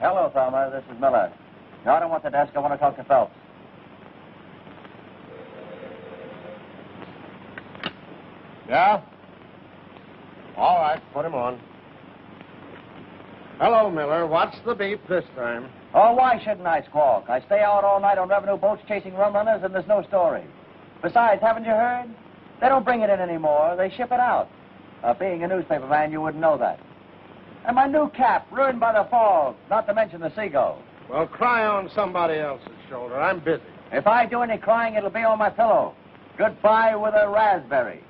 Hello, Thelma. This is Miller. No, I don't want the desk. I want to talk to Phelps. Yeah? All right, put him on. Hello, Miller. What's the beat this time? Oh, why shouldn't I squawk? I stay out all night on revenue boats chasing rum runners, and there's no story. Besides, haven't you heard? They don't bring it in anymore. They ship it out. Being a newspaper man, you wouldn't know that. And my new cap, ruined by the fog, not to mention the seagull. Well, cry on somebody else's shoulder. I'm busy. If I do any crying, it'll be on my pillow. Goodbye with a raspberry.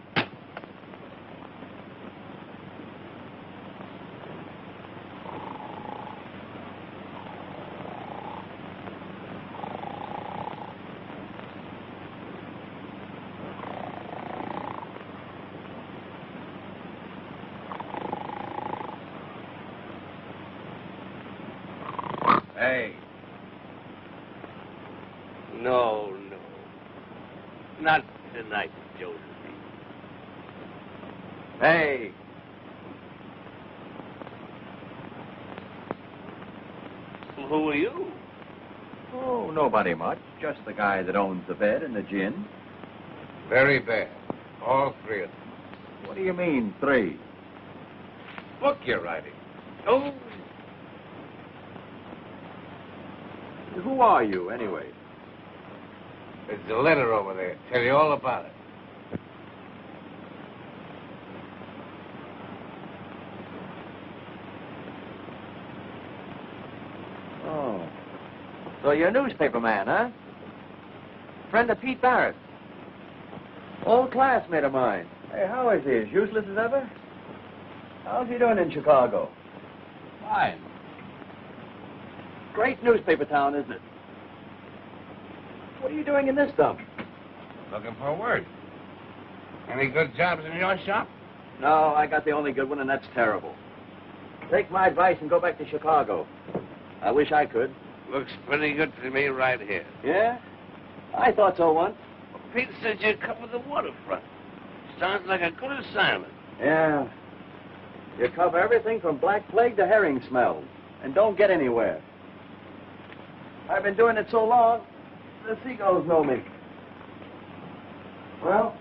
Hey. No. Not tonight, Josephine. Hey. Well, who are you? Oh, nobody much. Just the guy that owns the bed and the gin. Very bad. All three of them. What do you mean, three? Book you're writing. Oh. Who are you, anyway? There's a letter over there. Tell you all about it. Oh. So you're a newspaper man, huh? Friend of Pete Barrett. Old classmate of mine. Hey, how is he? As useless as ever? How's he doing in Chicago? Fine. Great newspaper town, isn't it? What are you doing in this dump? Looking for work. Any good jobs in your shop? No, I got the only good one, and that's terrible. Take my advice and go back to Chicago. I wish I could. Looks pretty good to me right here. Yeah? I thought so once. Well, Pete says you cover the waterfront. Sounds like a good assignment. Yeah. You cover everything from black plague to herring smells, and don't get anywhere. I've been doing it so long, the seagulls know me. Well,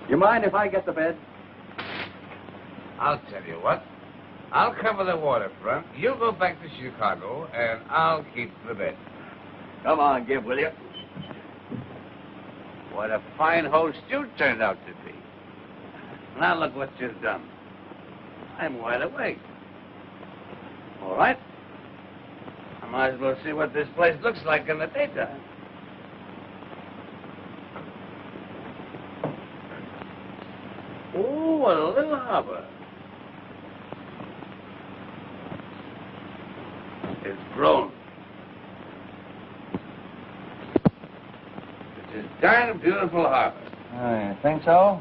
you mind if I get the bed? I'll tell you what. I'll cover the waterfront. You go back to Chicago, and I'll keep the bed. Come on, Gib, will you? What a fine host you turned out to be. Now look what you've done. I'm wide awake. All right. I might as well see what this place looks like in the daytime. Oh, what a little harbor. It's grown. It's a darn beautiful harbor. You think so?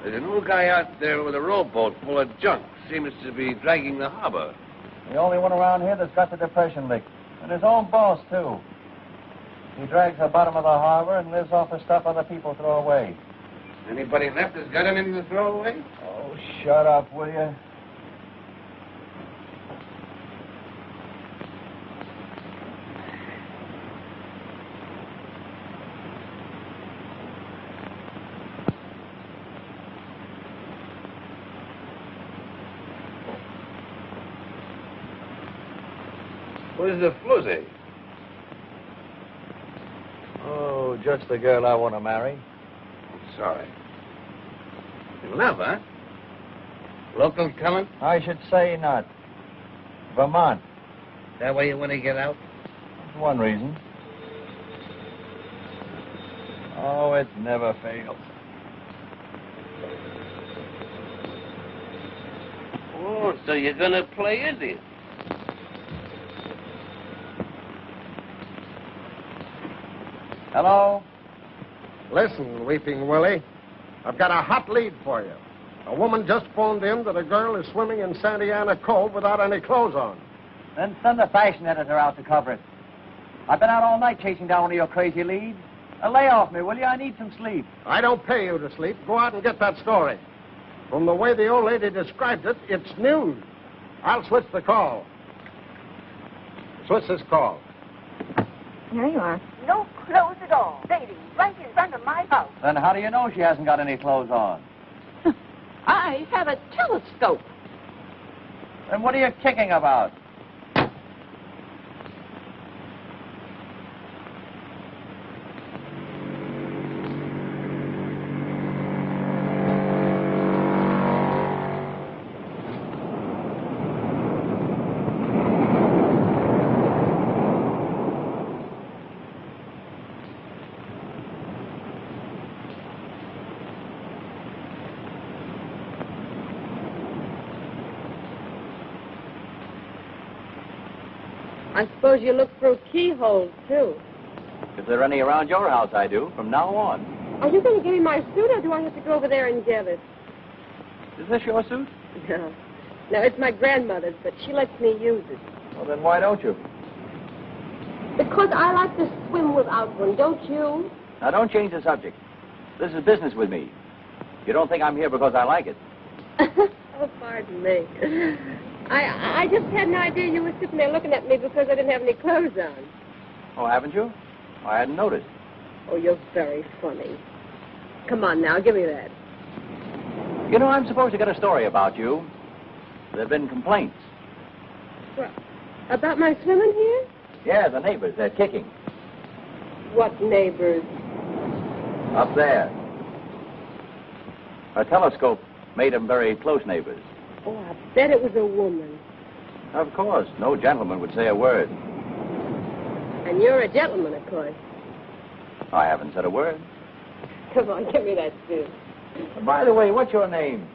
There's an old guy out there with a rowboat full of junk. Seems to be dragging the harbor. The only one around here that's got the depression lick. And his own boss, too. He drags the bottom of the harbor and lives off the stuff other people throw away. Anybody left that's got anything to throw away? Oh, shut up, will you? Who's the floozy? Oh, just the girl I want to marry. I'm sorry. In love, huh? Local talent? I should say not. Vermont. That way you want to get out? That's one reason. Oh, it never fails. Oh, so you're going to play Indian? Hello? Listen, Weeping Willie. I've got a hot lead for you. A woman just phoned in that a girl is swimming in Santa Ana Cove without any clothes on. Then send the fashion editor out to cover it. I've been out all night chasing down one of your crazy leads. Lay off me, will you? I need some sleep. I don't pay you to sleep. Go out and get that story. From the way the old lady described it, it's news. I'll switch the call. Switch this call. Here you are. No clothes at all. Lady, right in front of my house. Then how do you know she hasn't got any clothes on? I have a telescope. Then what are you kicking about? I suppose you look through keyholes, too. If there are any around your house, I do, from now on. Are you going to give me my suit, or do I have to go over there and get it? Is this your suit? No. No, it's my grandmother's, but she lets me use it. Well, then why don't you? Because I like to swim without one, don't you? Now, don't change the subject. This is business with me. You don't think I'm here because I like it. Oh, pardon me. I just had an idea you were sitting there looking at me because I didn't have any clothes on. Oh, haven't you? I hadn't noticed. Oh, you're very funny. Come on now, give me that. You know, I'm supposed to get a story about you. There have been complaints. What, about my swimming here? Yeah, the neighbors, they're kicking. What neighbors? Up there. A telescope made them very close neighbors. Oh, I bet it was a woman. Of course. No gentleman would say a word. And you're a gentleman, of course. I haven't said a word. Come on, give me that suit. By the way, what's your name?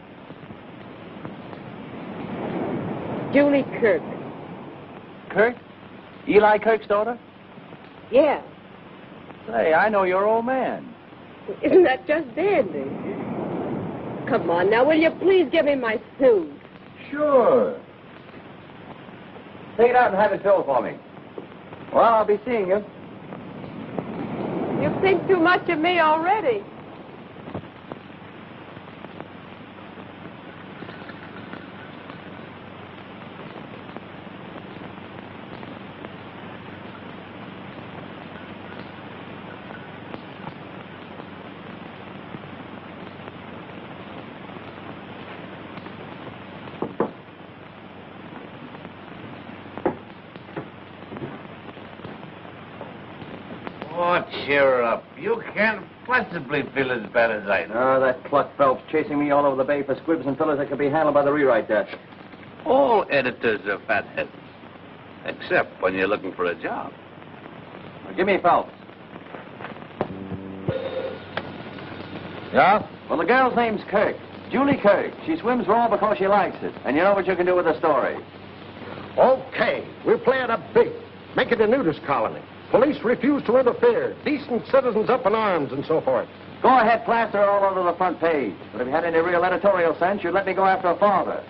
Julie Kirk. Kirk? Eli Kirk's daughter? Yeah. Say, I know your old man. Isn't that just dandy? Come on now, will you please give me my suit? Sure. Take it out and have it filled for me. Well, I'll be seeing you. You think too much of me already. Oh, cheer up. You can't possibly feel as bad as I do. That cluck Phelps chasing me all over the bay for squibs and fillers that could be handled by the rewrite desk. All editors are fatheads. Except when you're looking for a job. Well, give me Phelps. Yeah? Well, the girl's name's Kirk. Julie Kirk. She swims raw because she likes it. And you know what you can do with a story. Okay. We're playing up big. Make it a nudist colony. Police refuse to interfere. Decent citizens up in arms and so forth. Go ahead, plaster all over the front page. But if you had any real editorial sense, you'd let me go after a father.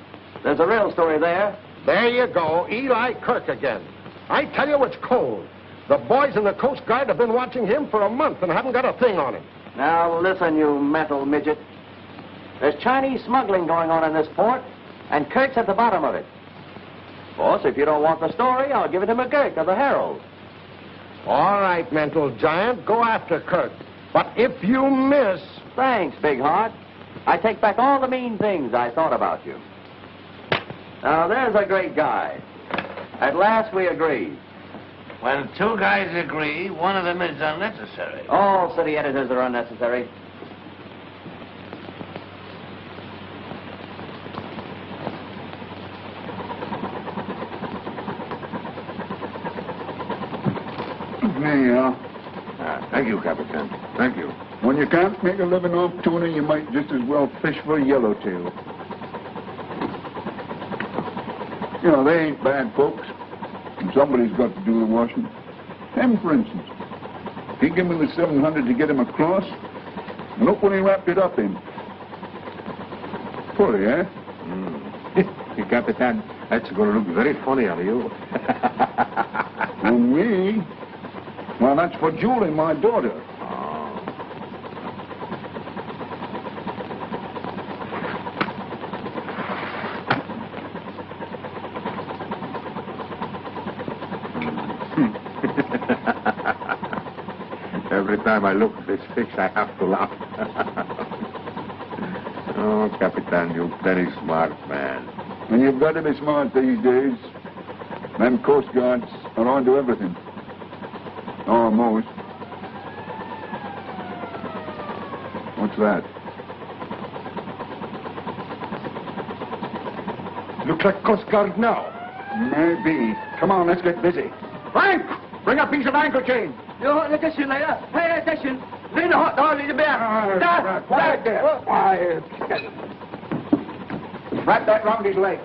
There's a real story there. There you go. Eli Kirk again. I tell you, it's cold. The boys in the Coast Guard have been watching him for a month and haven't got a thing on him. Now, listen, you mental midget. There's Chinese smuggling going on in this port, and Kirk's at the bottom of it. Of course, if you don't want the story, I'll give it to McGurk of the Herald. All right, mental giant, go after Kirk. But if you miss... Thanks, Big Heart. I take back all the mean things I thought about you. Now, there's a great guy. At last we agree. When two guys agree, one of them is unnecessary. All city editors are unnecessary. There you are. Thank you, Captain. Thank you. When you can't make a living off tuna, you might just as well fish for yellowtail. You know, they ain't bad folks. And somebody's got to do the washing. Him, for instance. He gave me the 700 to get him across. And look what he wrapped it up in. Fully, eh? You Capitan, that's going to look very funny on you. For me? Well, that's for Julie, my daughter. time I look at this fish, I have to laugh. Oh, Capitan, you're very smart man. And you've got to be smart these days. Them Coast Guards are on to everything. Almost. What's that? Looks like Coast Guard now. Maybe. Come on, let's get busy. Frank! Bring a piece of anchor chain. Attention, later. Hey, attention. Lean the hot dog, lead the bear. Quiet there. Quiet. Wrap that round his legs.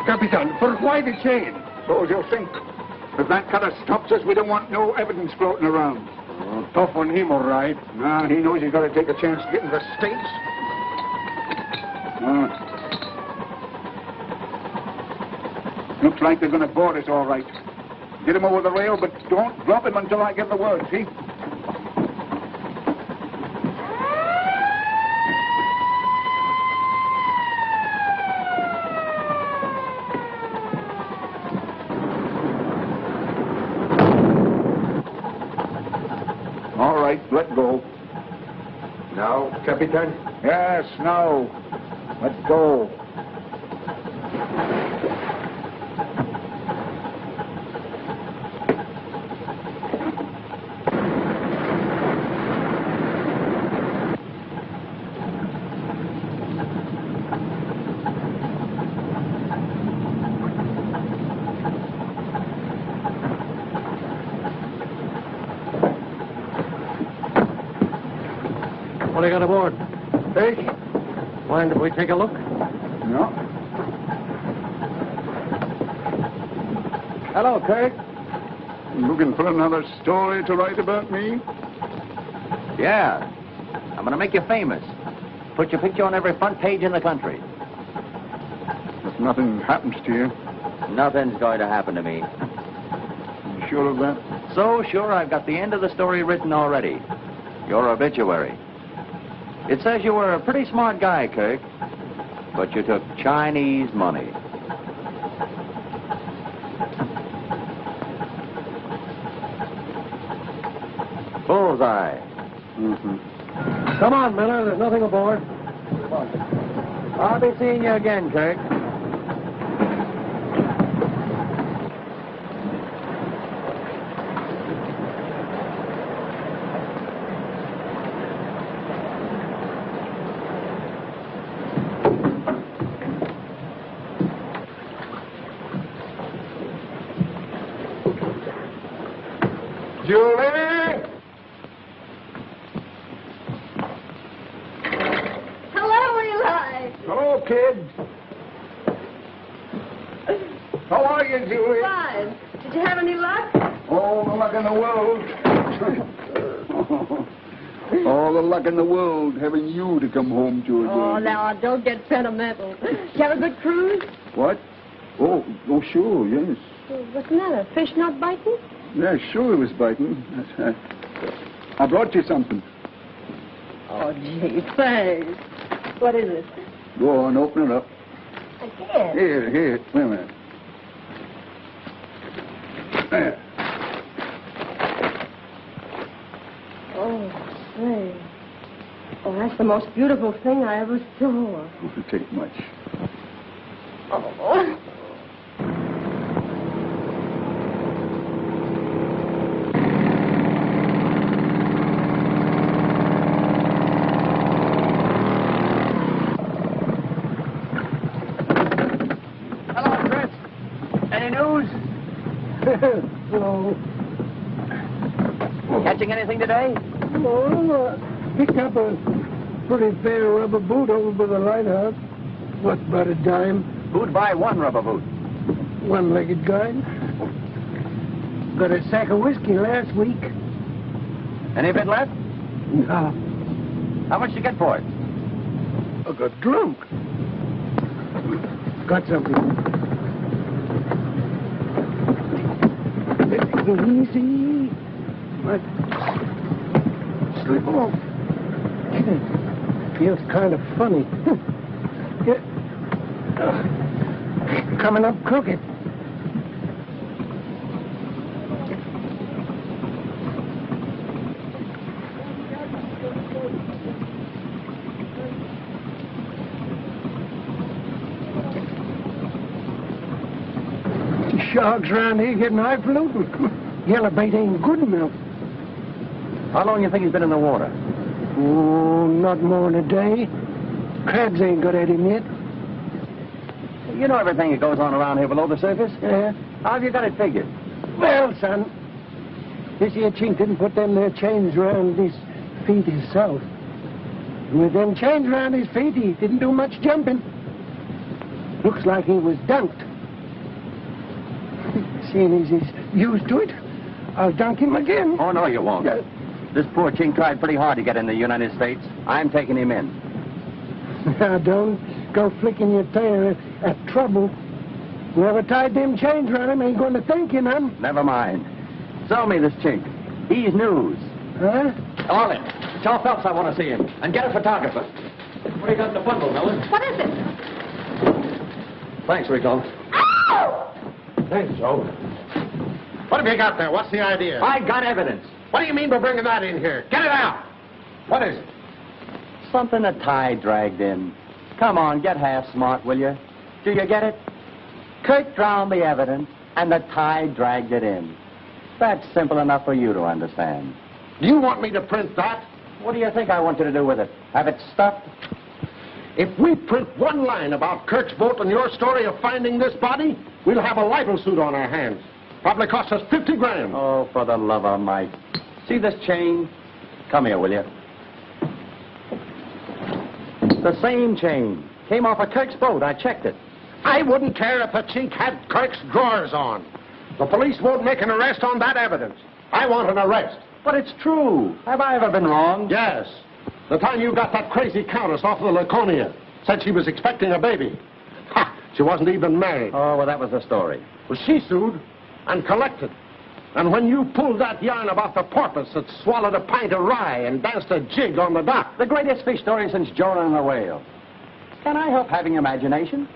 Capitan, but why the chain? So as you'll think. If that cutter stops us, we don't want no evidence floating around. Oh, tough on him, all right. Nah, he knows he's got to take a chance to get in the States. Looks like they're going to board us all right. Get him over the rail, but don't drop him until I give the word, see? All right, let go. Now, Capitan? Yes, now. Let go. What do you got aboard? Fish? Mind if we take a look? No. Hello, Kirk. Looking for another story to write about me? Yeah. I'm going to make you famous. Put your picture on every front page in the country. If nothing happens to you. Nothing's going to happen to me. You sure of that? So sure I've got the end of the story written already. Your obituary. It says you were a pretty smart guy, Kirk, but you took Chinese money. Bullseye. Mm-hmm. Come on, Miller. There's nothing aboard. I'll be seeing you again, Kirk. Julie! Hello, Eli. Hello, kid. How are you, Julie? Fine. Did you have any luck? All the luck in the world. All the luck in the world having you to come home to again. Oh, now, don't get sentimental. Did you have a good cruise? What? Oh, sure, yes. What's the matter? Fish not biting? Yeah, sure it was biting. I brought you something. Oh, gee, thanks. What is it? Go on, open it up. I can't. Here. Wait a minute. There. Oh, say. Oh, that's the most beautiful thing I ever saw. Won't take much. Oh. Hello. Catching anything today? Oh, picked up a pretty fair rubber boot over by the lighthouse. What's about a dime? Who'd buy one rubber boot? One-legged guy. Got a sack of whiskey last week. Any of it left? No. How much did you get for it? I got drunk. Got something. Easy. But slip off. Feels kind of funny. Coming up crooked. dogs around here getting highfalutin. Yellow bait ain't good enough. How long you think he's been in the water? Oh, not more than a day. Crabs ain't got at him yet. You know everything that goes on around here below the surface? Yeah. How have you got it figured? Well, son, this here chink didn't put them there chains around his feet himself. With them chains around his feet, he didn't do much jumping. Looks like he was dunked. Seeing as he's used to it, I'll dunk him again. Oh, no, you won't. This poor chink tried pretty hard to get in the United States. I'm taking him in. Now, don't go flicking your tail at trouble. Whoever tied them chains around him ain't going to thank you none. Never mind. Sell me this chink. He's news. Huh? Orlin, tell Phelps I want to see him. And get a photographer. What do you got in the bundle, Helen? What is it? Thanks, Rico. Ow! Thanks, Joe. What have you got there? What's the idea? I got evidence. What do you mean by bringing that in here? Get it out! What is it? Something the tide dragged in. Come on, get half smart, will you? Do you get it? Kirk drowned the evidence, and the tide dragged it in. That's simple enough for you to understand. Do you want me to print that? What do you think I want you to do with it? Have it stuffed? If we print one line about Kirk's boat and your story of finding this body, we'll have a libel suit on our hands. Probably cost us 50 grand. Oh, for the love of Mike. See this chain? Come here, will you? The same chain. Came off of Kirk's boat. I checked it. I wouldn't care if the chink had Kirk's drawers on. The police won't make an arrest on that evidence. I want an arrest. But it's true. Have I ever been wrong? Yes. The time you got that crazy countess off the Laconia. Said she was expecting a baby. Ha! She wasn't even married. Oh, well, that was the story. Well, she sued and collected. And when you pulled that yarn about the porpoise that swallowed a pint of rye and danced a jig on the dock. The greatest fish story since Jonah and the whale. Can I help having imagination?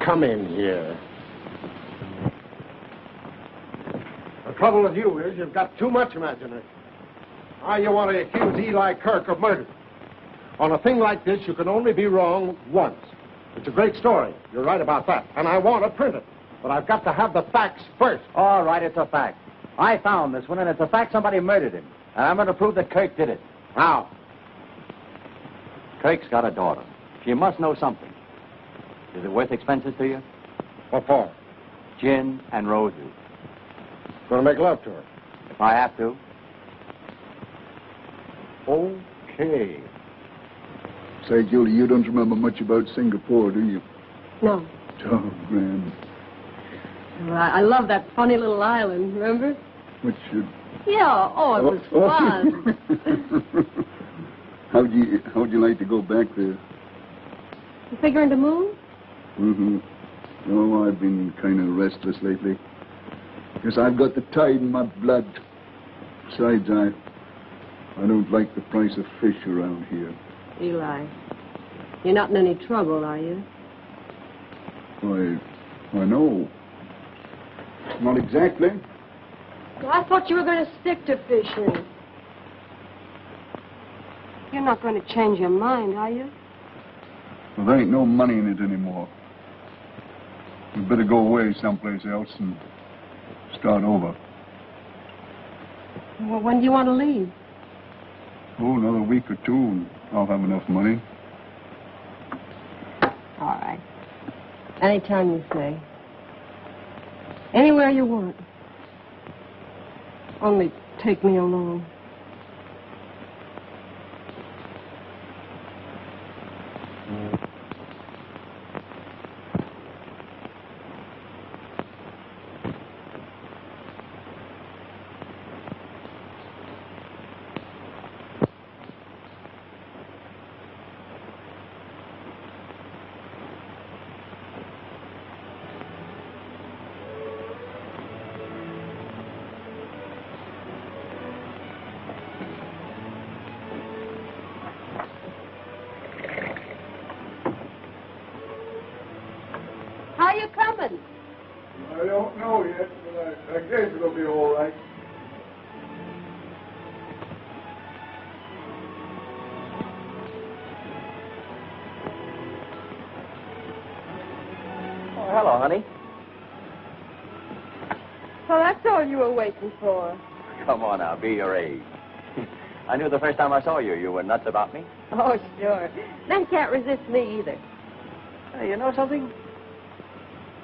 Come in here. The trouble with you is you've got too much imagination. Now you want to accuse Eli Kirk of murder. On a thing like this, you can only be wrong once. It's a great story. You're right about that. And I want to print it. But I've got to have the facts first. All right, it's a fact. I found this one, and it's a fact somebody murdered him. And I'm going to prove that Kirk did it. How? Kirk's got a daughter. She must know something. Is it worth expenses to you? What for? Gin and roses. Going to make love to her? If I have to. Okay. Say, Julie, you don't remember much about Singapore, do you? No. Oh, grand. Well, I love that funny little island, remember? Which should... Yeah, oh, it was fun. How'd you like to go back there? You figuring to move? Mm-hmm. Oh, I've been kind of restless lately. Because I've got the tide in my blood. Besides, I don't like the price of fish around here. Eli, you're not in any trouble, are you? I know. Not exactly. Well, I thought you were going to stick to fishing. You're not going to change your mind, are you? Well, there ain't no money in it anymore. We'd better go away someplace else and start over. Well, when do you want to leave? Oh, another week or two, and I'll have enough money. All right. Anytime you say. Anywhere you want. Only take me along. How you coming? I don't know yet, but I guess it'll be all right. Oh, hello, honey. all you were waiting for. Come on now, be your age. I knew the first time I saw you, you were nuts about me. Oh, sure. Then can't resist me either. Hey, you know something?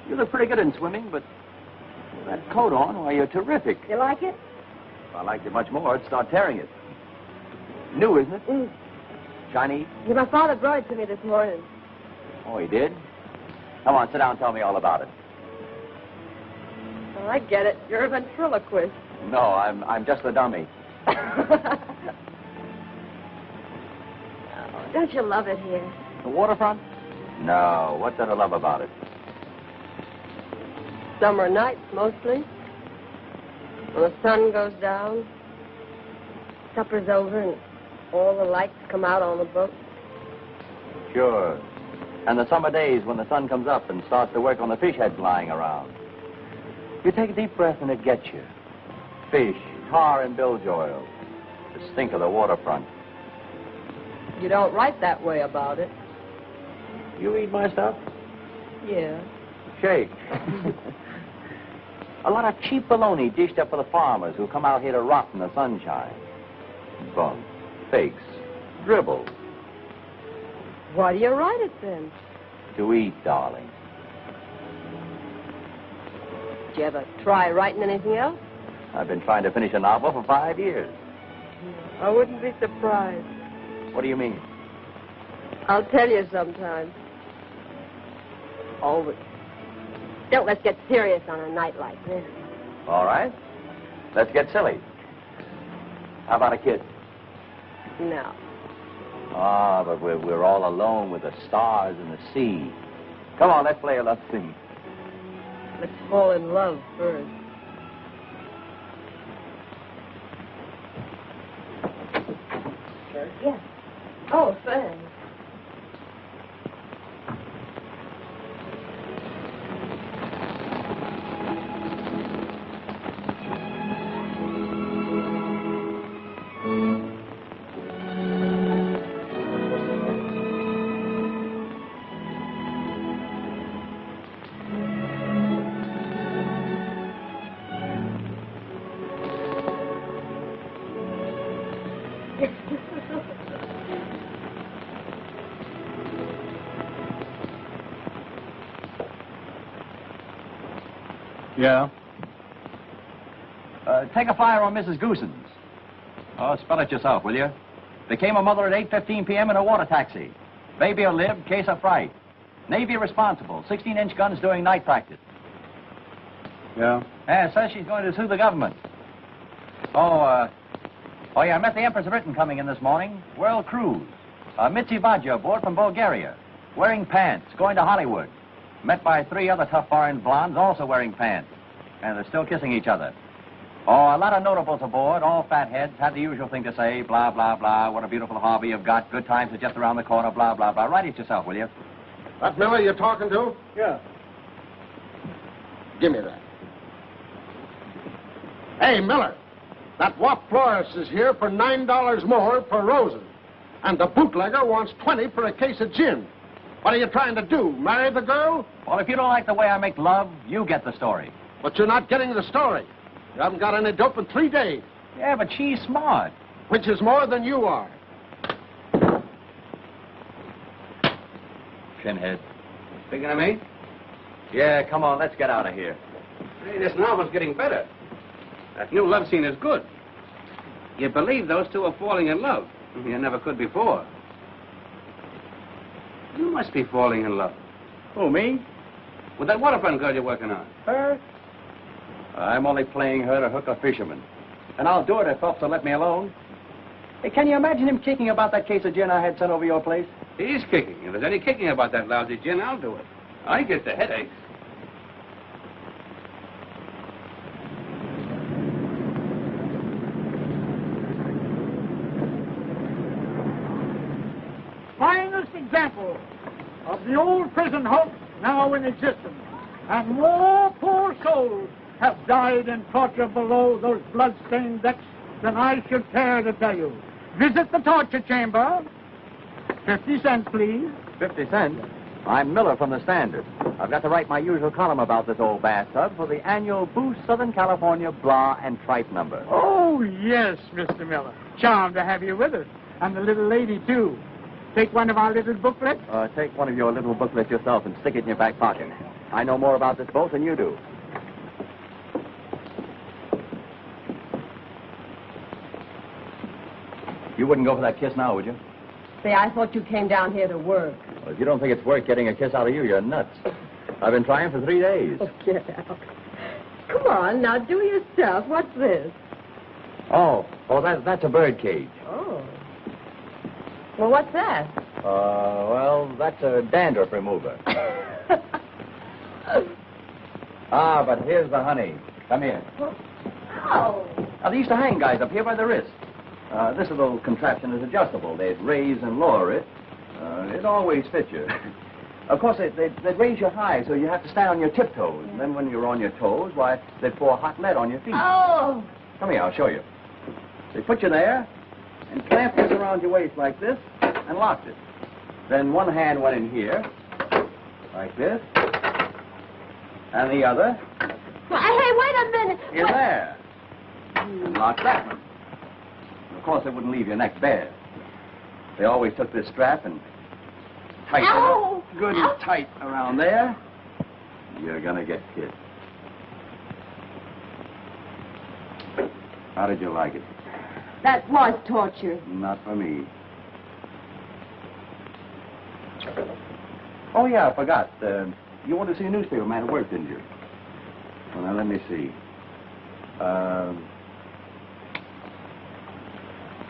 You look pretty good in swimming, but with that coat on, why, you're terrific. You like it? If I liked it much more, I'd start tearing it. New, isn't it? Mm. Chinese? Yeah, my father brought it to me this morning. Oh, he did? Come on, sit down and tell me all about it. Oh, I get it. You're a ventriloquist. No, I'm just a dummy. Oh, don't you love it here? The waterfront? No, what's there to love about it? Summer nights, mostly. When the sun goes down, supper's over, and all the lights come out on the boat. Sure. And the summer days when the sun comes up and starts to work on the fish heads lying around. You take a deep breath and it gets you. Fish, tar and bilge oil. The stink of the waterfront. You don't write that way about it. You eat my stuff? Yeah. Shake. A lot of cheap bologna dished up for the farmers who come out here to rot in the sunshine. Bunk, fakes, dribble. Why do you write it then? To eat, darling. Did you ever try writing anything else? I've been trying to finish a novel for 5 years. I wouldn't be surprised. What do you mean? I'll tell you sometime. Oh, but don't let's get serious on a night like this. All right. Let's get silly. How about a kiss? No. Ah, but we're all alone with the stars and the sea. Come on, let's play a love scene. Let's fall in love first. Sure. Yes. Oh, thanks. Yeah? Take a flyer on Mrs. Goosens. Oh, spell it yourself, will you? Became a mother at 8:15 p.m. in a water taxi. Baby'll live, case of fright. Navy responsible, 16-inch guns doing night practice. Yeah? Yeah, says she's going to sue the government. Oh, yeah, I met the Empress of Britain coming in this morning. World cruise. Mitzi Badja aboard from Bulgaria. Wearing pants, going to Hollywood. Met by 3 other tough foreign blondes also wearing pants. And they're still kissing each other. Oh, a lot of notables aboard, all fatheads, had the usual thing to say, blah, blah, blah, what a beautiful harbor you've got, good times are just around the corner, blah, blah, blah. Write it yourself, will you? That Miller you're talking to? Yeah. Give me that. Hey, Miller, that wop florist is here for $9 more per roses. And the bootlegger wants 20 for a case of gin. What are you trying to do, marry the girl? Well, if you don't like the way I make love, you get the story. But you're not getting the story. You haven't got any dope in 3 days. Yeah, but she's smart. Which is more than you are. Pinhead. Speaking of me? Yeah, come on, let's get out of here. Hey, this novel's getting better. That new love scene is good. You believe those two are falling in love. You never could before. You must be falling in love. Who, me? With that waterfront girl you're working on. Her? I'm only playing her to hook a fisherman. And I'll do it if Phelps will let me alone. Hey, can you imagine him kicking about that case of gin I had sent over your place? He's kicking. If there's any kicking about that lousy gin, I'll do it. I get the headaches. Finest example of the old prison hope now in existence. And more poor souls have died in torture below those blood-stained decks than I should care to tell you. Visit the torture chamber. 50 cents, please. 50 cents? I'm Miller from the Standard. I've got to write my usual column about this old bathtub for the annual Boost Southern California Blah and Tripe number. Oh, yes, Mr. Miller. Charmed to have you with us. And the little lady, too. Take one of our little booklets. Take one of your little booklets yourself and stick it in your back pocket. I know more about this boat than you do. You wouldn't go for that kiss now, would you? Say, I thought you came down here to work. Well, if you don't think it's worth getting a kiss out of you, you're nuts. I've been trying for 3 days. Oh, get out. Come on, now do yourself. What's this? Oh, that's a bird cage. Oh. Well, what's that? Well, that's a dandruff remover. But here's the honey. Come here. Oh. Now, they used to hang guys up here by the wrist. This little contraption is adjustable. They'd raise and lower it. It always fits you. Of course, they'd raise you high, so you have to stand on your tiptoes. And then when you're on your toes, why, they'd pour hot lead on your feet. Oh. Come here, I'll show you. They put you there and clamped this around your waist like this and locked it. Then one hand went in here, like this, and the other Well, hey, wait a minute. in there. And locked that one. And of course, they wouldn't leave your neck bare. They always took this strap and tightened Ow! it good and tight around there. You're gonna get kissed. How did you like it? That was torture. Not for me. Oh, yeah, I forgot. You wanted to see a newspaper man at work, didn't you? Well, now, let me see.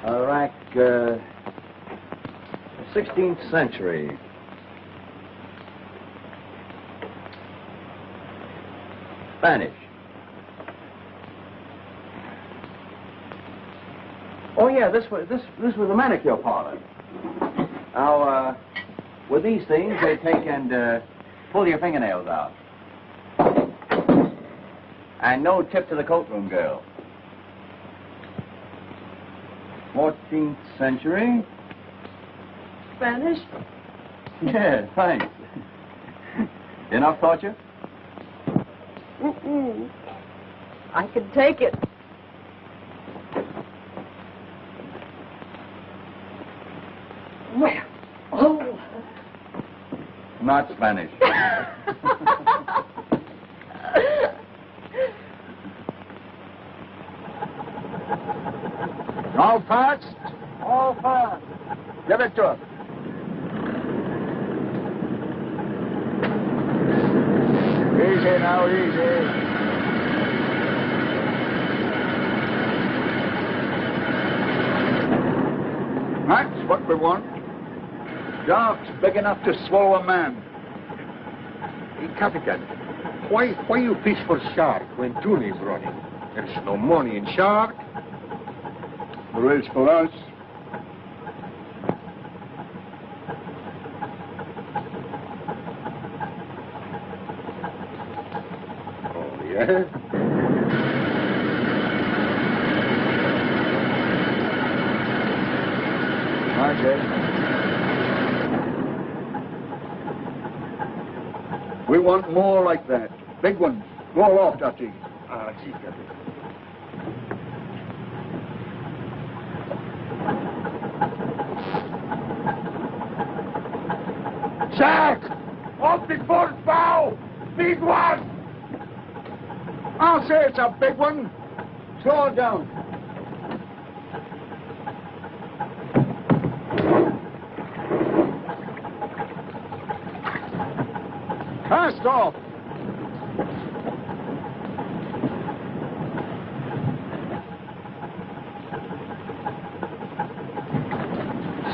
Iraq, 16th century. Spanish. Oh, yeah, this was a manicure parlor. Now, with these things, they take and pull your fingernails out. And no tip to the coatroom girl. 14th century. Spanish? Yeah, thanks. Enough torture? Mm-mm. I can take it. Well, oh. Not Spanish. All parts? All fast. Give it to him. Easy now, easy. That's what we want. Jobs big enough to swallow a man. Hey, Capitan, why you fish for shark when tuna is running? There's no money in shark. There is for us. Oh, yeah? We want more like that. Big ones. Roll off, Dutty. See, Capitan. Shark! Off the port bow! Big one! I'll say it's a big one. Slow it down. Cast off.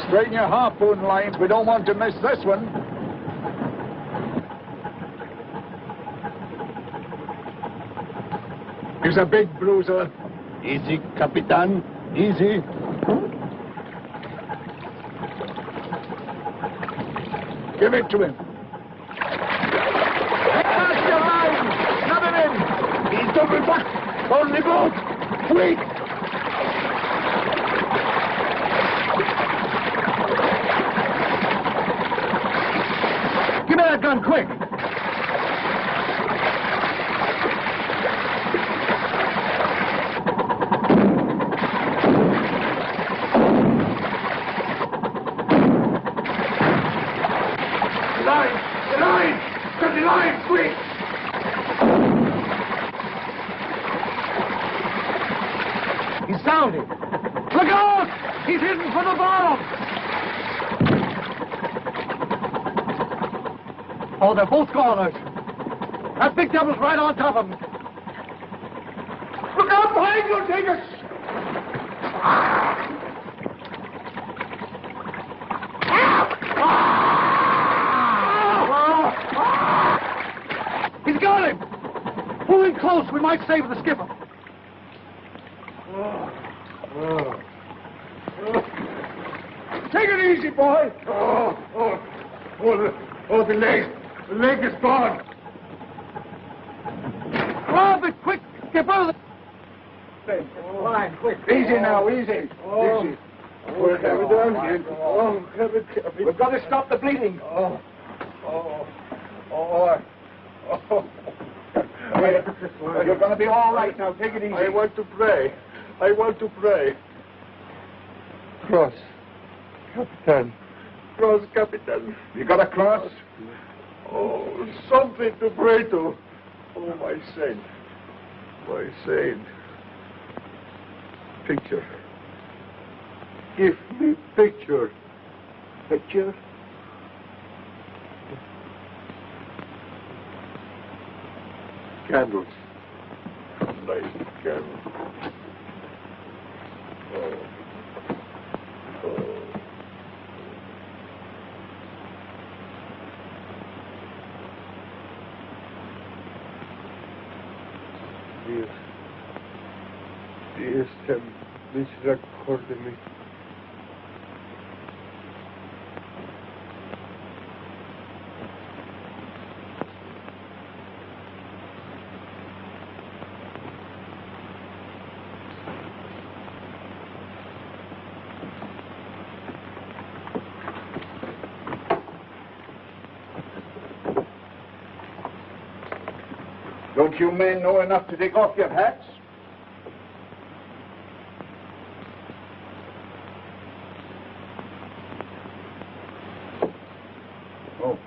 Straighten your harpoon lines. We don't want to miss this one. He's a big bruiser. Easy, Capitan. Easy. Give it to him. Cast your line. Shove it in. He's double back. On the boat. Quick. Give that gun, quick! Cut the line, quick! He's sounding. Look out! He's hitting for the bottom! Oh, they're both goners. That big devil's right on top of him. Look out behind you, take us! He's got him! Pull in close. We might save the skipper. Take it easy, boy. The leg. The leg is gone. Grab it, quick, skipper. Line, quick. Easy now, easy. Easy. What have we done? We've got to stop the bleeding. You're going to be all right now. Take it easy. I want to pray. Cross, Capitan. Cross, Capitan. You got a cross? Oh, something to pray to. Oh, my saint. My saint. Picture. Give me picture. Picture? Candles. Nice candles. Dios ten misericordia. Don't you men know enough to take off your hats? Oh.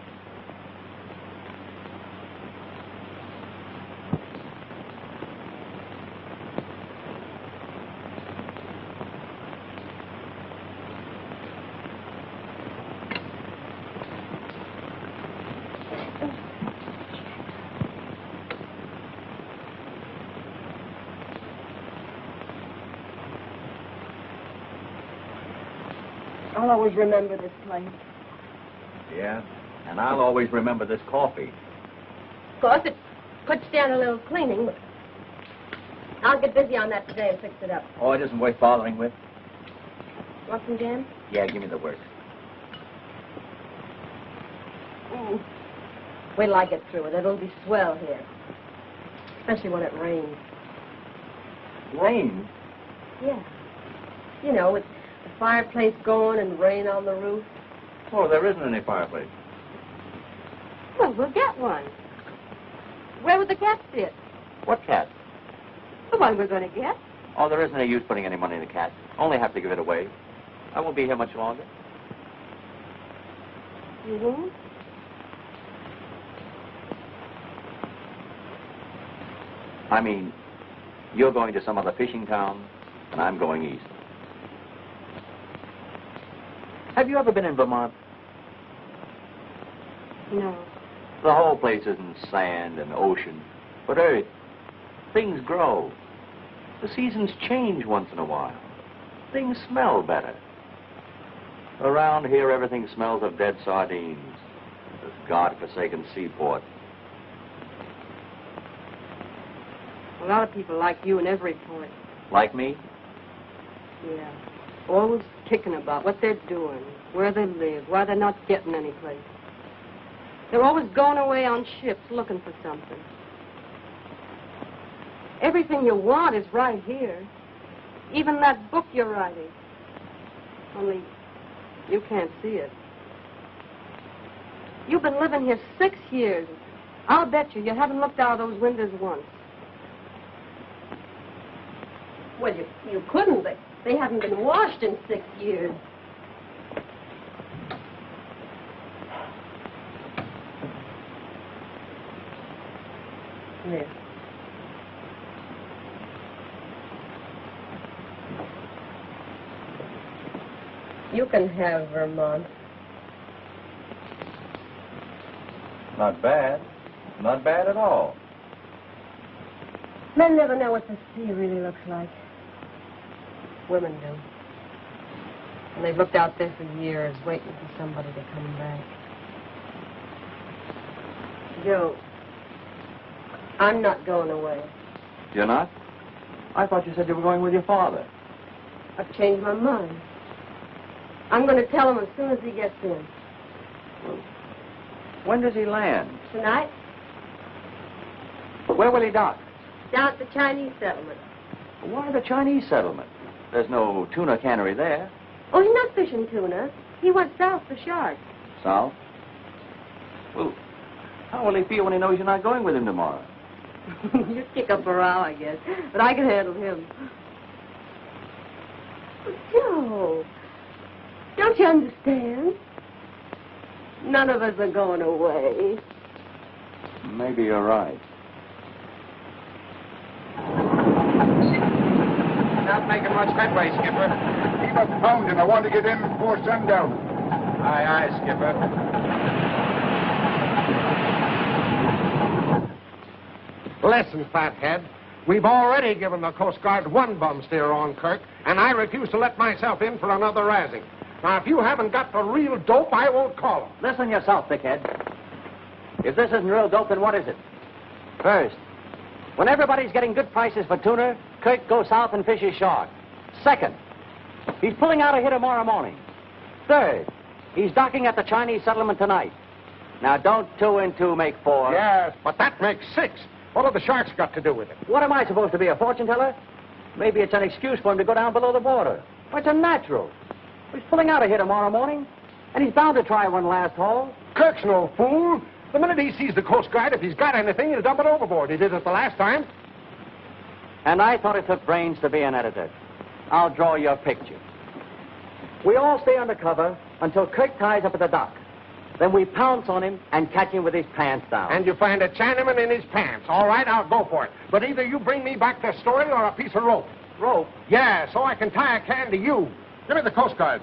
I'll always remember this place. Yeah, and I'll always remember this coffee. Of course, it could stand a little cleaning, but I'll get busy on that today and fix it up. Oh, it isn't worth bothering with. Want some jam? Yeah, give me the works. Wait till I get through it. It'll be swell here. Especially when it rains. Rain? Yeah. You know, with the fireplace going and rain on the roof. Oh, there isn't any fireplace. Well, we'll get one. Where would the cat sit? What cat? The one we're going to get. Oh, there isn't any use putting any money in the cat. Only have to give it away. I won't be here much longer. You won't? I mean, you're going to some other fishing town, and I'm going east. Have you ever been in Vermont? No. The whole place isn't sand and ocean, but earth. Things grow. The seasons change once in a while. Things smell better. Around here, everything smells of dead sardines. This God-forsaken seaport. A lot of people like you in every port. Like me? Yeah. Always kicking about what they're doing, where they live, why they're not getting any place. They're always going away on ships looking for something. Everything you want is right here. Even that book you're writing. Only you can't see it. You've been living here 6 years. I'll bet you haven't looked out of those windows once. Well, you couldn't. They haven't been washed in 6 years. There. You can have Vermont. Not bad. Not bad at all. Men never know what the sea really looks like. Women do. And they've looked out there for years, waiting for somebody to come back. Joe, I'm not going away. You're not? I thought you said you were going with your father. I've changed my mind. I'm going to tell him as soon as he gets in. When does he land? Tonight? Where will he dock? Down at the Chinese settlement. Why the Chinese settlement? There's no tuna cannery there. Oh, he's not fishing tuna. He went south for sharks. South? Well, how will he feel when he knows you're not going with him tomorrow? You kick up a row, I guess. But I can handle him. Joe, don't you understand? None of us are going away. Maybe you're right. Not making much headway, Skipper. Keep up pounding. I want to get in before sundown. Aye, aye, Skipper. Listen, fathead. We've already given the Coast Guard one bum steer on Kirk, and I refuse to let myself in for another razzing. Now, if you haven't got the real dope, I won't call him. Listen yourself, thickhead. If this isn't real dope, then what is it? First, when everybody's getting good prices for tuna, Kirk goes south and fishes shark. Second, he's pulling out of here tomorrow morning. Third, he's docking at the Chinese settlement tonight. Now, don't 2 and 2 make 4. Yes, but that makes 6. What have the sharks got to do with it? What am I supposed to be, a fortune teller? Maybe it's an excuse for him to go down below the border. Well, it's unnatural. He's pulling out of here tomorrow morning, and he's bound to try one last haul. Kirk's no fool. The minute he sees the Coast Guard, if he's got anything, he'll dump it overboard. He did it the last time. And I thought it took brains to be an editor. I'll draw your picture. We all stay undercover until Kirk ties up at the dock. Then we pounce on him and catch him with his pants down. And you find a Chinaman in his pants. All right, I'll go for it. But either you bring me back the story or a piece of rope. Rope? Yeah, so I can tie a can to you. Give me the Coast Guard.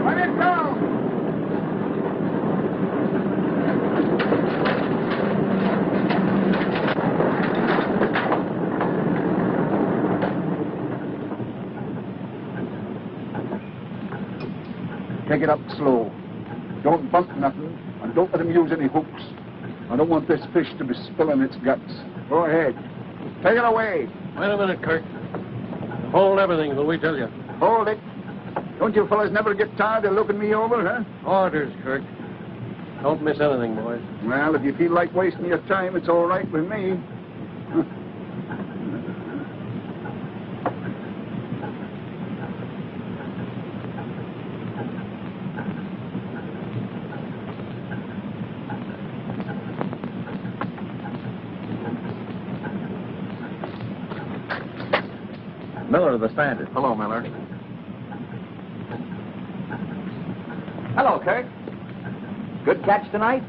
Let it down! Take it up slow. Don't bump nothing, and don't let him use any hooks. I don't want this fish to be spilling its guts. Go ahead. Take it away. Wait a minute, Kirk. Hold everything till we tell you. Hold it. Don't you fellas never get tired of looking me over, huh? Orders, Kirk. Don't miss anything, boys. Well, if you feel like wasting your time, it's all right with me. Miller of the Standard. Hello, Miller. Hello, Kirk. Good catch tonight?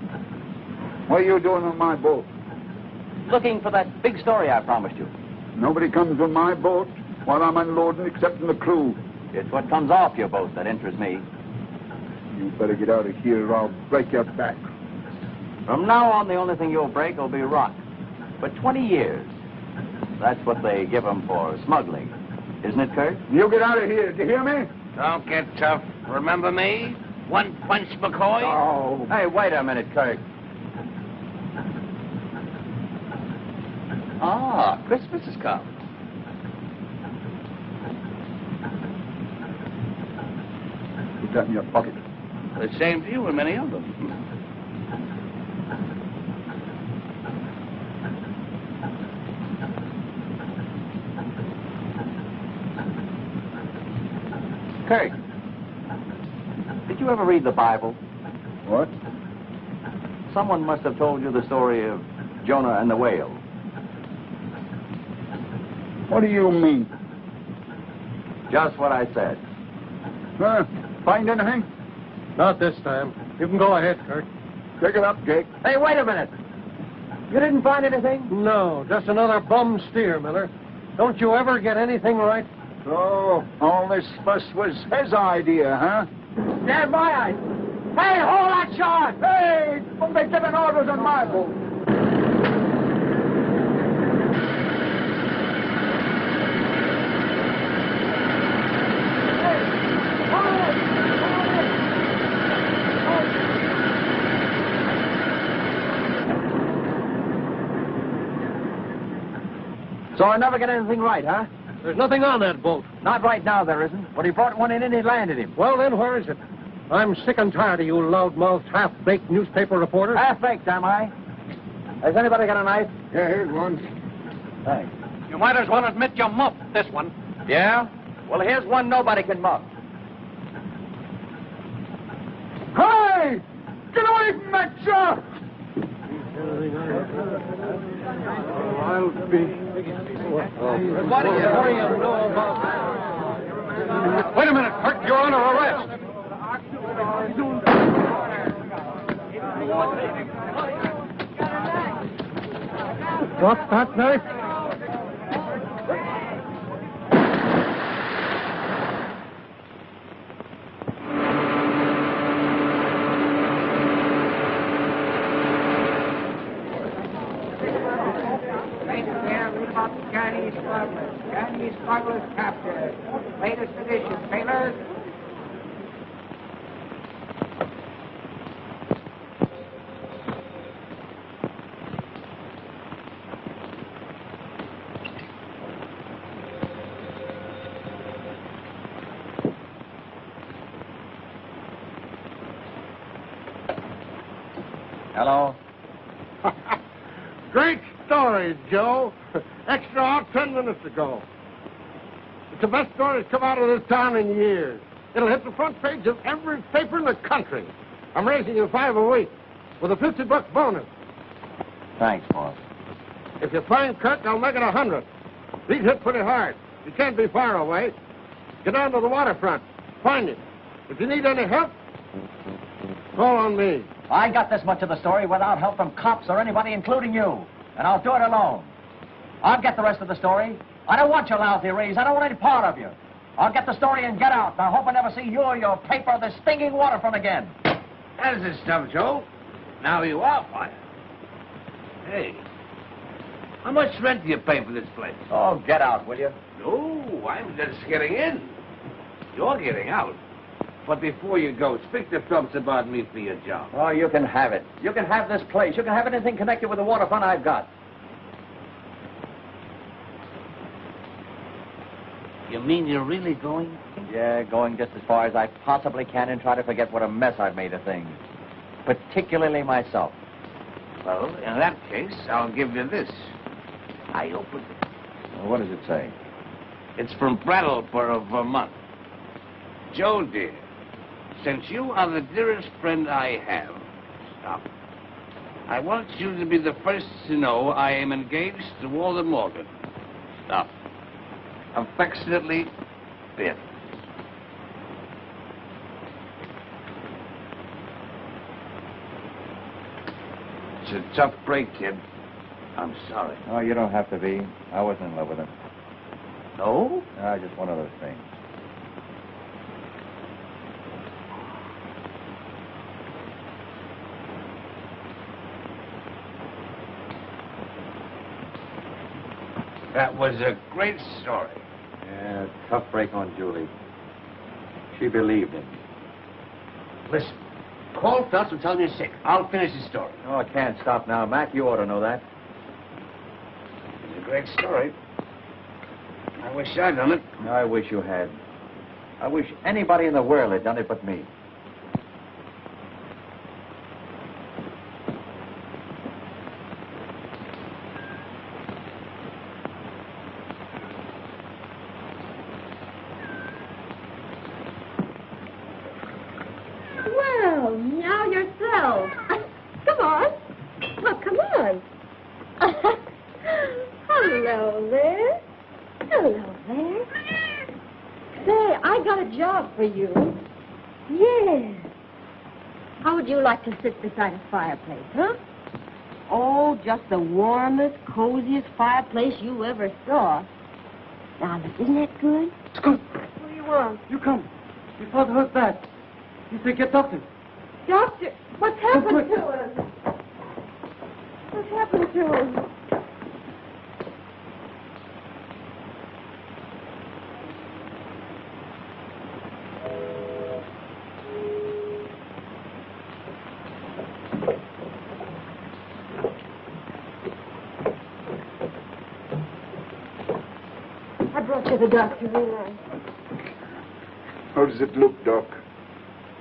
What are you doing on my boat? Looking for that big story I promised you. Nobody comes on my boat while I'm unloading except the crew. It's what comes off your boat that interests me. You better get out of here or I'll break your back. From now on, the only thing you'll break will be rock. For 20 years. That's what they give 'em for smuggling. Isn't it, Kirk? You get out of here. Did you hear me? Don't get tough. Remember me? One punch, McCoy? Oh. Hey, wait a minute, Kirk. Ah, Christmas has come. Put that in your pocket. The same to you and many of them. Kirk, did you ever read the Bible? What? Someone must have told you the story of Jonah and the whale. What do you mean? Just what I said. Huh? Find anything? Not this time. You can go ahead, Kirk. Pick it up, Jake. Hey, wait a minute. You didn't find anything? No, just another bum steer, Miller. Don't you ever get anything right? So, all this fuss was his idea, huh? Stand by, I. Hey, hold that shot! Hey, don't be giving orders on my boat. So I never get anything right, huh? There's nothing on that boat. Not right now, there isn't. But he brought one in and he landed him. Well, then, where is it? I'm sick and tired of you loudmouthed, half-baked newspaper reporters. Half-baked, am I? Has anybody got a knife? Yeah, here's one. Thanks. You might as well admit you muffed this one. Yeah? Well, here's one nobody can muff. Hey! Get away from that shot! I'll be... What do you know about that? Wait a minute, Kirk. You're under arrest. Drop that knife. Chinese smugglers captured. Latest edition, sailors. Hello? Great story, Joe. Extra out 10 minutes ago. It's the best story that's come out of this town in years. It'll hit the front page of every paper in the country. I'm raising you $5 a week with a $50 bonus. Thanks, boss. If you find Kirk, I'll make it 100. He's hit pretty hard. He can't be far away. Get down to the waterfront. Find him. If you need any help, call on me. I got this much of the story without help from cops or anybody, including you. And I'll do it alone. I'll get the rest of the story. I don't want your lousy raise. I don't want any part of you. I'll get the story and get out. And I hope I never see you or your paper or the stinking Waterfront again. That's the stuff, Joe. Now you are fired. Hey, how much rent do you pay for this place? Oh, get out, will you? No, I'm just getting in. You're getting out. But before you go, speak to Phelps about me for your job. Oh, you can have it. You can have this place. You can have anything connected with the Waterfront I've got. You mean you're really going? Yeah, going just as far as I possibly can and try to forget what a mess I've made of things. Particularly myself. Well, in that case, I'll give you this. I opened it. Well, what does it say? It's from Brattleboro, Vermont. Joe, dear, since you are the dearest friend I have, stop. I want you to be the first to know I am engaged to Walter Morgan. Stop. Affectionately, Ben. It's a tough break, kid. I'm sorry. Oh, you don't have to be. I wasn't in love with her. No? Just one of those things. That was a great story. Yeah, tough break on Julie. She believed him. Listen, call Phelps and tell him you're sick. I'll finish the story. Oh, I can't stop now, Mac. You ought to know that. It's a great story. I wish I'd done it. I wish you had. I wish anybody in the world had done it but me. Hello there. Say, I got a job for you. Yes. How would you like to sit beside a fireplace, huh? Oh, just the warmest, coziest fireplace you ever saw. Now, look, isn't that good? It's good. What do you want? You come. Your father hurt bad. You say get doctor. Doctor, what's happened to him? What's happened to him? I brought you the doctor, Eli. How does it look, Doc?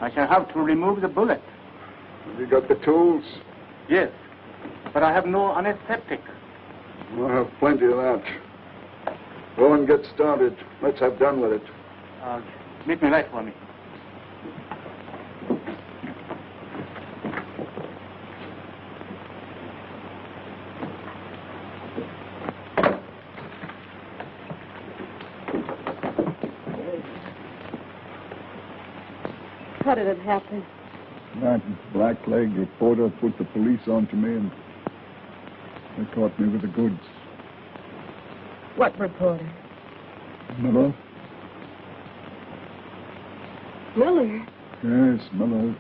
I shall have to remove the bullet. Have you got the tools? Yes, but I have no anesthetic. We'll have plenty of that. Go and get started. Let's have done with it. Make me light for me. How did it happen? That black-leg reporter put the police onto me, and they caught me with the goods. What reporter? Miller? Miller. Yes, Miller.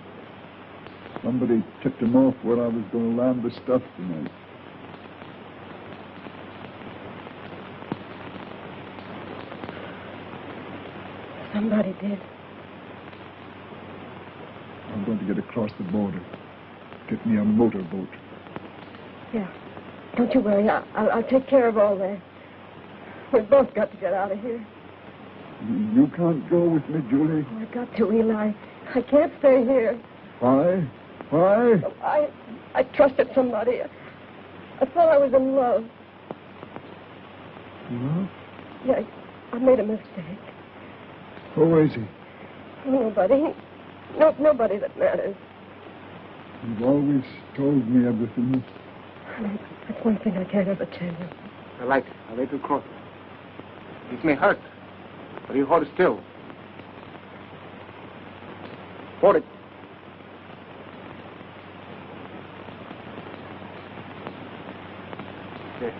Somebody tipped him off where I was going to land the stuff tonight. Somebody did. I'm going to get across the border. Get me a motorboat. Yeah. Don't you worry. I'll take care of all that. We've both got to get out of here. You can't go with me, Julie. Oh, I got to, Eli. I can't stay here. Why? Why? I trusted somebody. I thought I was in love. Love? Yeah, I made a mistake. Who is he? Nobody. Nobody that matters. You've always told me everything. That's one thing I can't ever tell you. I like to cross. This may hurt, but you hold still. Hold it. There.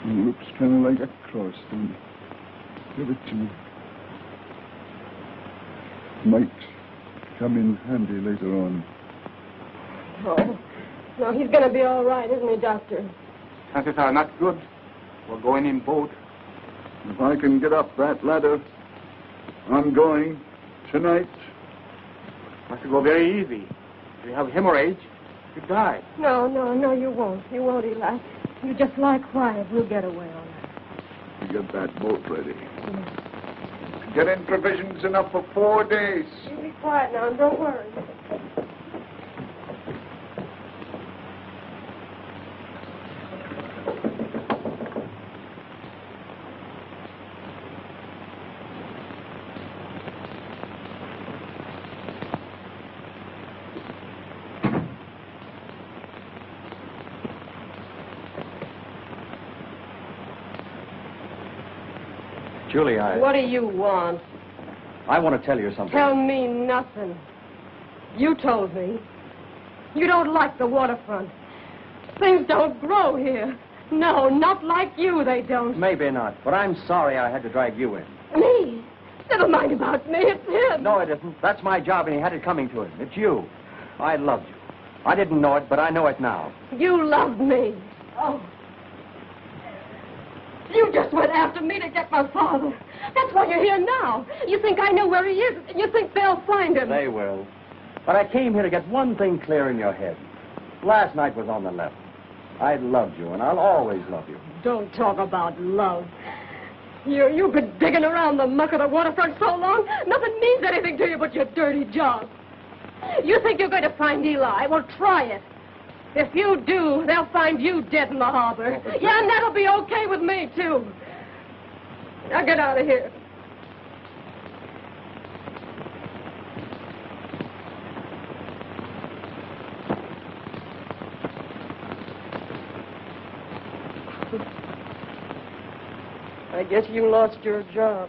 It looks kind of like a cross, don't it? Give it to me. Might come in handy later on. Oh, no, he's going to be all right, isn't he, Doctor? Chances are not good. We're going in boat. If I can get up that ladder, I'm going tonight. Must go very easy. If you have hemorrhage, you die. No, you won't. You won't, Eli. You just lie quiet. We'll get away all right. You get that boat ready. Get in provisions enough for 4 days. You be quiet now and don't worry. Julie, What do you want? I want to tell you something. Tell me nothing. You told me. You don't like the waterfront. Things don't grow here. No, not like you, they don't. Maybe not, but I'm sorry I had to drag you in. Me? Never mind about me. It's him. No, it isn't. That's my job, and he had it coming to him. It's you. I loved you. I didn't know it, but I know it now. You loved me. Oh. You just went after me to get my father. That's why you're here now. You think I know where he is, and you think they'll find him. They will. But I came here to get one thing clear in your head. Last night was on the level. I loved you, and I'll always love you. Don't talk about love. You've been digging around the muck of the waterfront so long, nothing means anything to you but your dirty job. You think you're going to find Eli? Well, try it. If you do, they'll find you dead in the harbor. Yeah, and that'll be okay with me, too. Now get out of here. I guess you lost your job.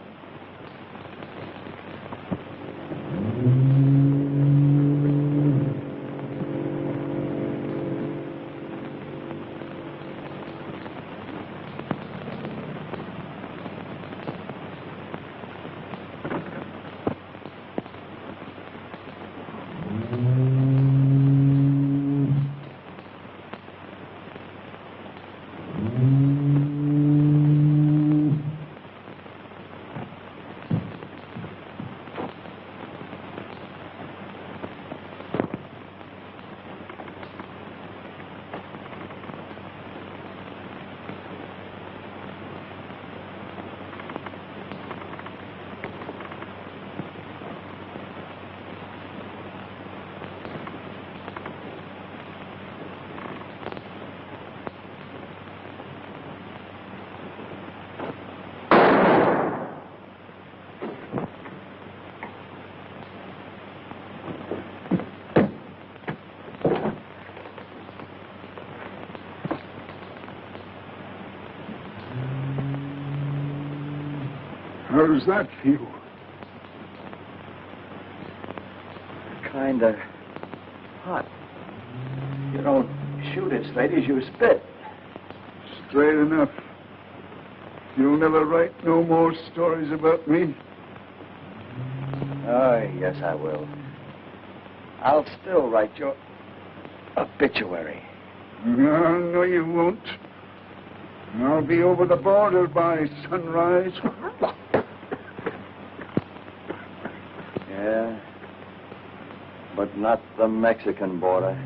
How does that feel? Kinda hot. You don't shoot it straight as you spit. Straight enough. You'll never write no more stories about me? Oh, yes, I will. I'll still write your obituary. No, you won't. I'll be over the border by sunrise. Yeah, but not the Mexican border.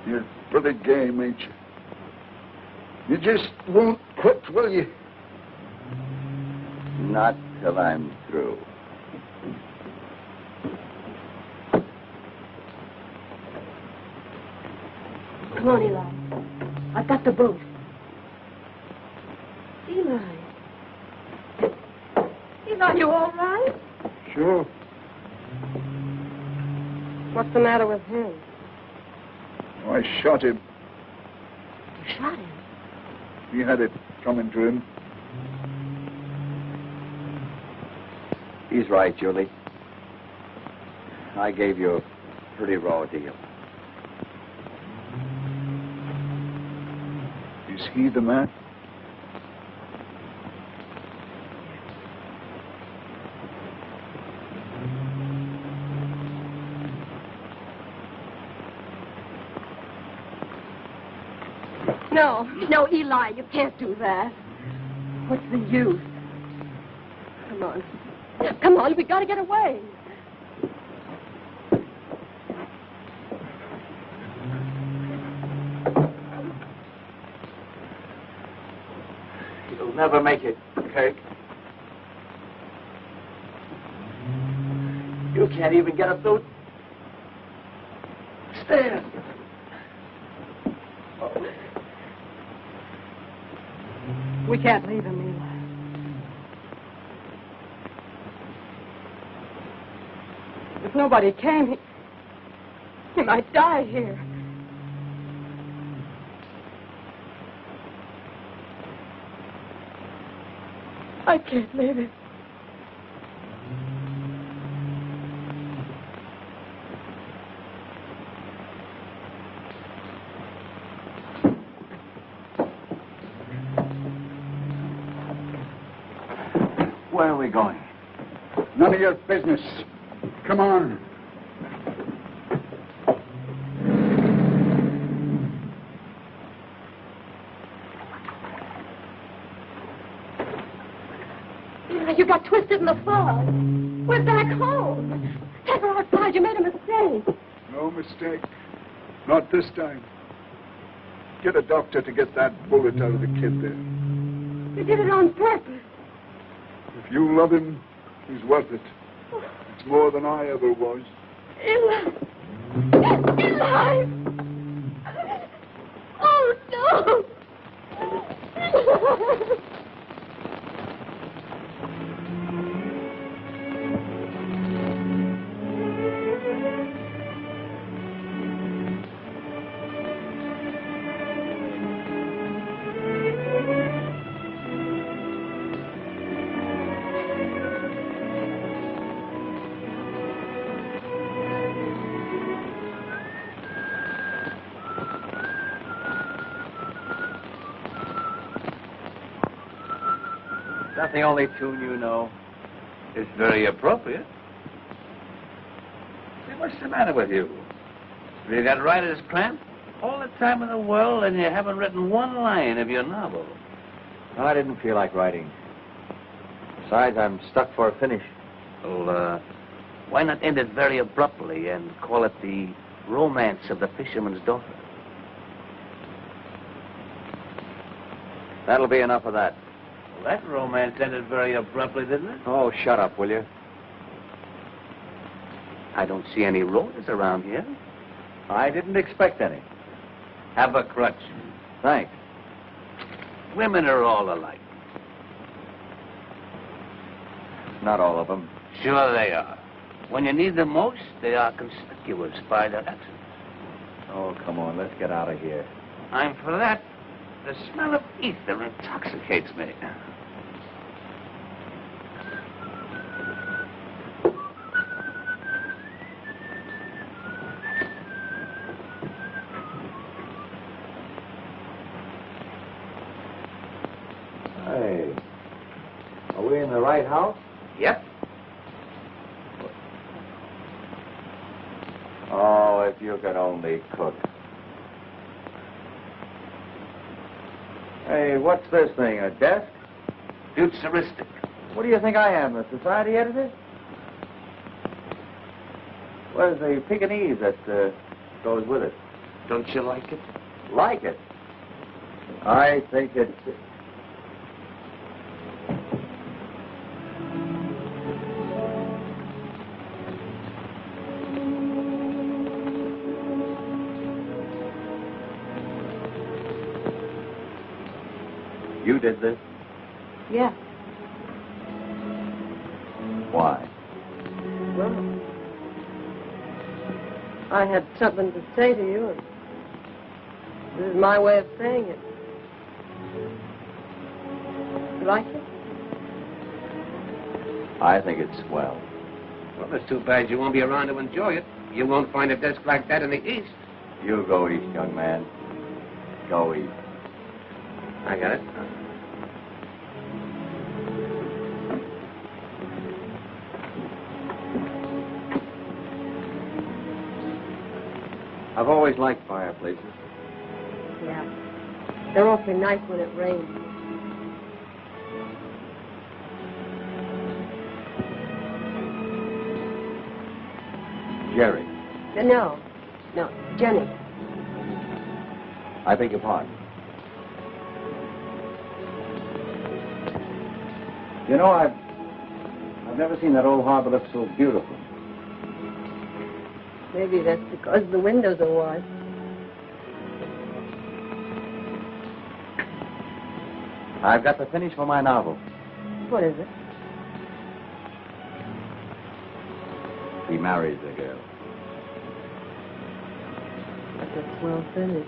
You're pretty game, ain't you? You just won't quit, will you? Not till I'm through. Come on, Eli. I've got the boat. Eli. Eli, you all right? Sure. What's the matter with him? Oh, I shot him. You shot him? He had it coming to him. He's right, Julie. I gave you a pretty raw deal. Is he the man? No, Eli, you can't do that. What's the use? Come on, we gotta get away. You'll never make it, Kirk. You can't even get up those stairs. We can't leave him, Eli. If nobody came, he might die here. I can't leave him. Where are we going? None of your business. Come on. You got twisted in the fog. We're back home. Take her outside. You made a mistake. No mistake. Not this time. Get a doctor to get that bullet out of the kid there. You did it on purpose. If you love him, he's worth it. It's more than I ever was. Eli! Eli! Oh, no! that the only tune you know? It's very appropriate. Say, what's the matter with you? Have you got writer's cramp? All the time in the world, and you haven't written one line of your novel. No, I didn't feel like writing. Besides, I'm stuck for a finish. Well, why not end it very abruptly and call it The Romance of the Fisherman's Daughter? That'll be enough of that. Well, that romance ended very abruptly, didn't it? Oh, shut up, will you? I don't see any roses around here. I didn't expect any. Have a crutch. Thanks. Women are all alike. Not all of them. Sure they are. When you need them most, they are conspicuous by their absence. Oh, come on, let's get out of here. I'm for that. The smell of ether intoxicates me. Hey, are we in the right house? Yep. Oh, if you could only cook. Hey, what's this thing, a desk? Futuristic. What do you think I am, the society editor? Where's the Pekingese that goes with it? Don't you like it? Like it? I think it's... You did this? Yeah. Why? Well, I had something to say to you, and this is my way of saying it. You like it? I think it's swell. Well, it's too bad you won't be around to enjoy it. You won't find a desk like that in the East. You go east, young man. Go east. I got it. I've always liked fireplaces. Yeah. They're awfully nice when it rains. Jerry, No, Jenny. I beg your pardon. You know, I've never seen that old harbor look so beautiful. Maybe that's because the windows are wide. I've got the finish for my novel. What is it? He marries the girl. That's a swell finish.